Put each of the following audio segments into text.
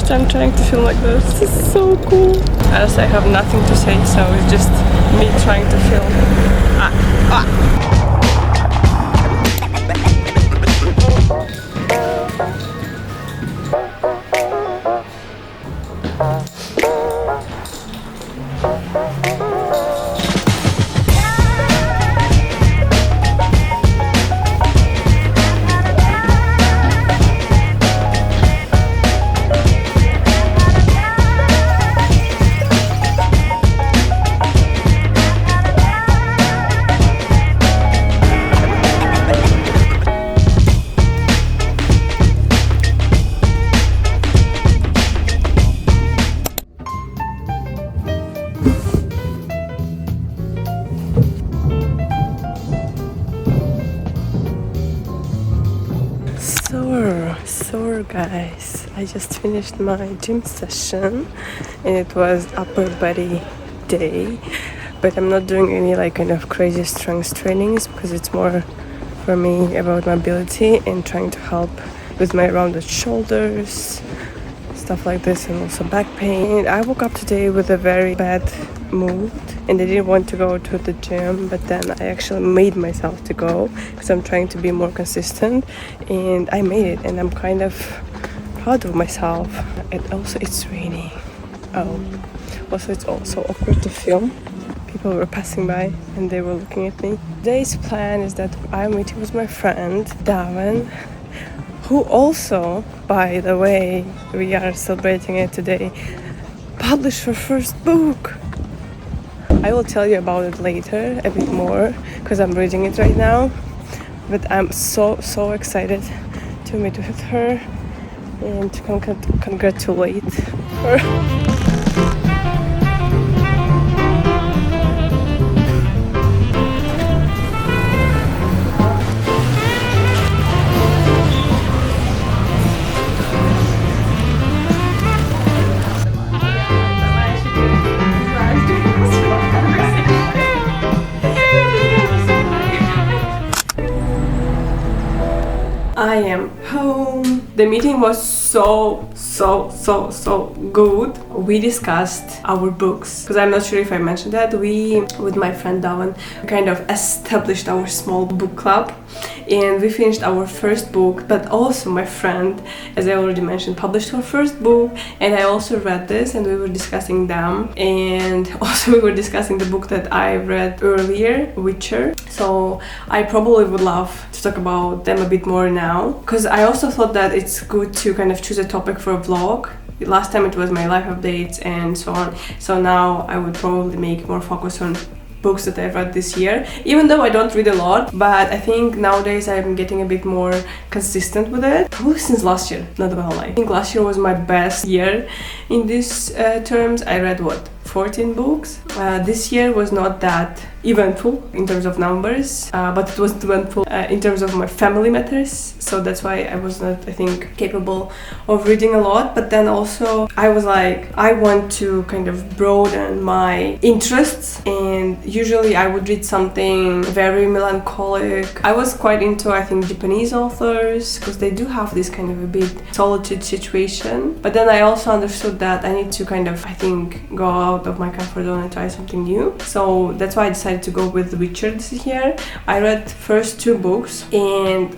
first time trying to film like this. This is so cool. As I have nothing to say, so it's just me trying to film. So guys, I just finished my gym session and it was upper body day, but I'm not doing any like kind of crazy strength trainings because it's more for me about mobility and trying to help with my rounded shoulders, stuff like this, and also back pain. I woke up today with a very bad mood and I didn't want to go to the gym, but then I actually made myself to go because I'm trying to be more consistent, and I made it and I'm kind of proud of myself. And also it's raining. Also it's also awkward to film. People were passing by and they were looking at me. Today's plan is that I'm meeting with my friend Darren, who also, by the way, we are celebrating it today, published her first book. I will tell you about it later a bit more because I'm reading it right now, but I'm so excited to meet with her and to congratulate her. I am home. The meeting was so good. We discussed our books because I'm not sure if I mentioned that we, with my friend Dawan, kind of established our small book club and we finished our first book, but also my friend, as I already mentioned, published her first book, and I also read this and we were discussing them, and also we were discussing the book that I read earlier, Witcher. So I probably would love to talk about them a bit more now, because I also thought that it's good to kind of choose a topic for a vlog. Last time it was my life updates and so on, so now I would probably make more focus on books that I've read this year, even though I don't read a lot, but I think nowadays I'm getting a bit more consistent with it, probably since last year, not gonna lie. I think last year was my best year in these terms. I read 14 books. This year was not that eventful in terms of numbers, but it was eventful in terms of my family matters, so that's why I was not, I think, capable of reading a lot. But then also I was like, I want to kind of broaden my interests, and usually I would read something very melancholic. I was quite into, I think, Japanese authors because they do have this kind of a bit solitude situation, but then I also understood that I need to kind of, I think, go out of my comfort zone and try something new. So that's why I decided to go with The Witcher this year. I read first 2 books, and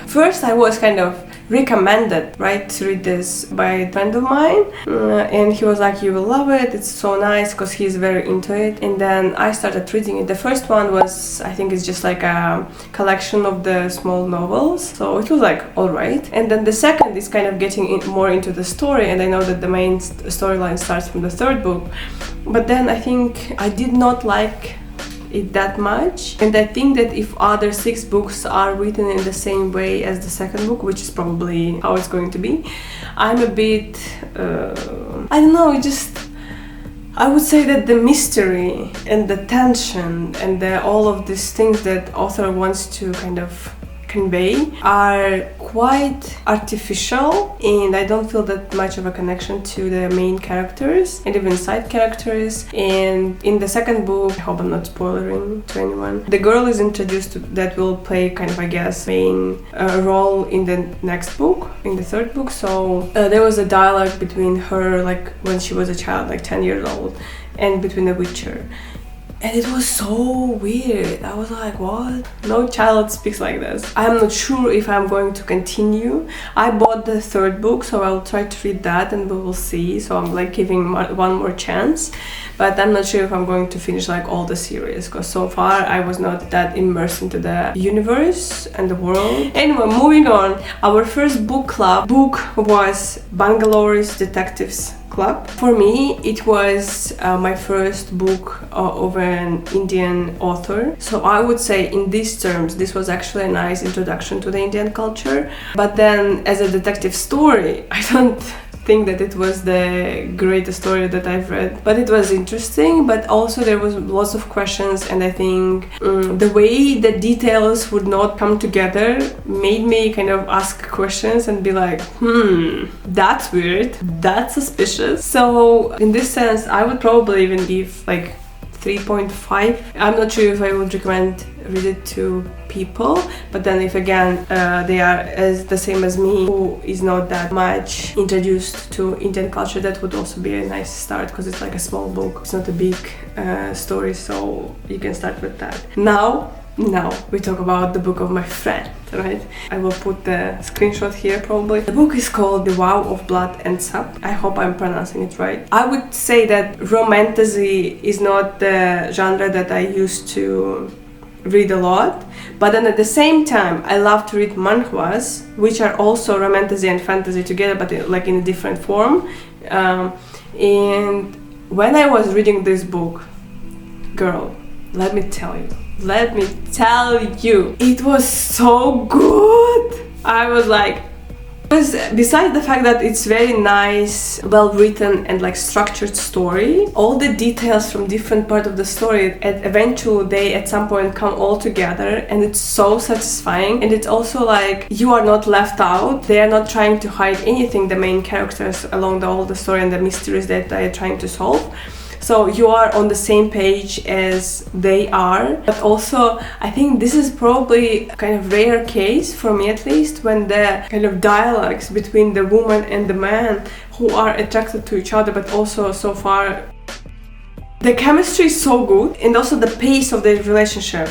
first I was kind of recommended, right, to read this by a friend of mine, and he was like, you will love it, it's so nice, because he's very into it. And then I started reading it. The first one was, I think it's just like a collection of the small novels, so it was like alright. And then the second is kind of getting more into the story, and I know that the main storyline starts from the third book, but then I think I did not like it that much, and I think that if other 6 books are written in the same way as the second book, which is probably how it's going to be, I'm a bit I don't know, I would say that the mystery and the tension and all of these things that author wants to kind of convey are quite artificial, and I don't feel that much of a connection to the main characters and even side characters. And in the second book, I hope I'm not spoiling to anyone, the girl is introduced to, that will play kind of, I guess, main role in the next book, in the third book. So there was a dialogue between her, like when she was a child, like 10 years old, and between the Witcher. And it was so weird. I was like, what? No child speaks like this. I'm not sure if I'm going to continue. I bought the third book, so I'll try to read that and we will see. So I'm like giving one more chance. But I'm not sure if I'm going to finish like all the series, because so far I was not that immersed into the universe and the world. Anyway, moving on. Our first book club book was Bangalore's Detectives Club. For me, it was my first book of an Indian author. So I would say in these terms, this was actually a nice introduction to the Indian culture. But then as a detective story, I don't think that it was the greatest story that I've read, but it was interesting. But also there was lots of questions, and I think the way the details would not come together made me kind of ask questions and be like, that's weird, that's suspicious. So in this sense, I would probably even give like 3.5. I'm not sure if I would recommend read it to people, but then if again they are as the same as me, who is not that much introduced to Indian culture, that would also be a nice start, because it's like a small book, it's not a big story, so you can start with that. Now we talk about the book of my friend, right? I will put the screenshot here probably. The book is called The Vow of Blood and Sap. I hope I'm pronouncing it right. I would say that romantasy is not the genre that I used to read a lot, but then at the same time I love to read manhwas, which are also romantasy and fantasy together, but like in a different form. And when I was reading this book, girl, let me tell you, it was so good. I was like, because besides the fact that it's very nice, well written and like structured story, all the details from different part of the story, and eventually they at some point come all together, and it's so satisfying. And it's also like you are not left out. They are not trying to hide anything, the main characters, along all the story and the mysteries that they are trying to solve. So you are on the same page as they are. But also, I think this is probably a kind of rare case, for me at least, when the kind of dialogues between the woman and the man who are attracted to each other, but also so far the chemistry is so good, and also the pace of their relationship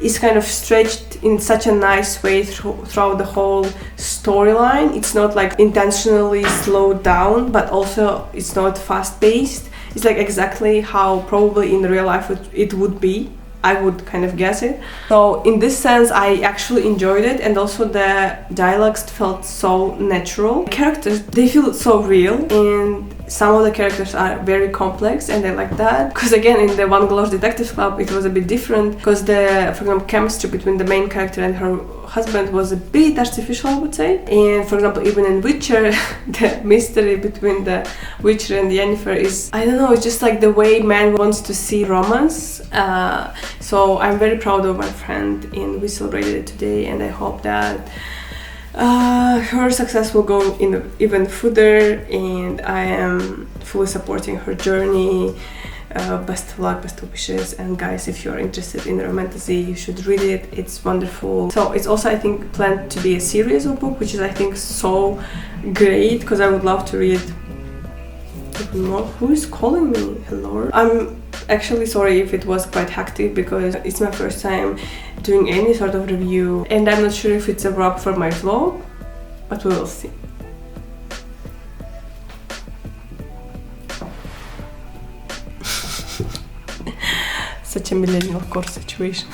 is kind of stretched in such a nice way throughout the whole storyline. It's not like intentionally slowed down, but also it's not fast-paced. It's like exactly how probably in real life it would be. I would kind of guess it. So in this sense, I actually enjoyed it, and also the dialogues felt so natural. The characters, they feel so real, and some of the characters are very complex, and I like that. Because again, in the Bangalore's Detectives Club, it was a bit different, because the, for example, chemistry between the main character and her husband was a bit artificial, I would say. And for example, even in Witcher, the mystery between the Witcher and Yennefer is, I don't know, it's just like the way man wants to see romance. So I'm very proud of my friend, and we celebrated it today, and I hope that her success will go in even further, and I am fully supporting her journey. Best of luck, best of wishes, and guys, if you're interested in romantasy, you should read it. It's wonderful. So it's also, I think, planned to be a series of books, which is, I think, so great, because I would love to read even more. Who is calling me? Hellourrr? I'm actually sorry if it was quite hectic, because it's my first time doing any sort of review, and I'm not sure if it's a wrap for my vlog, but we will see. Such a millennial core situation.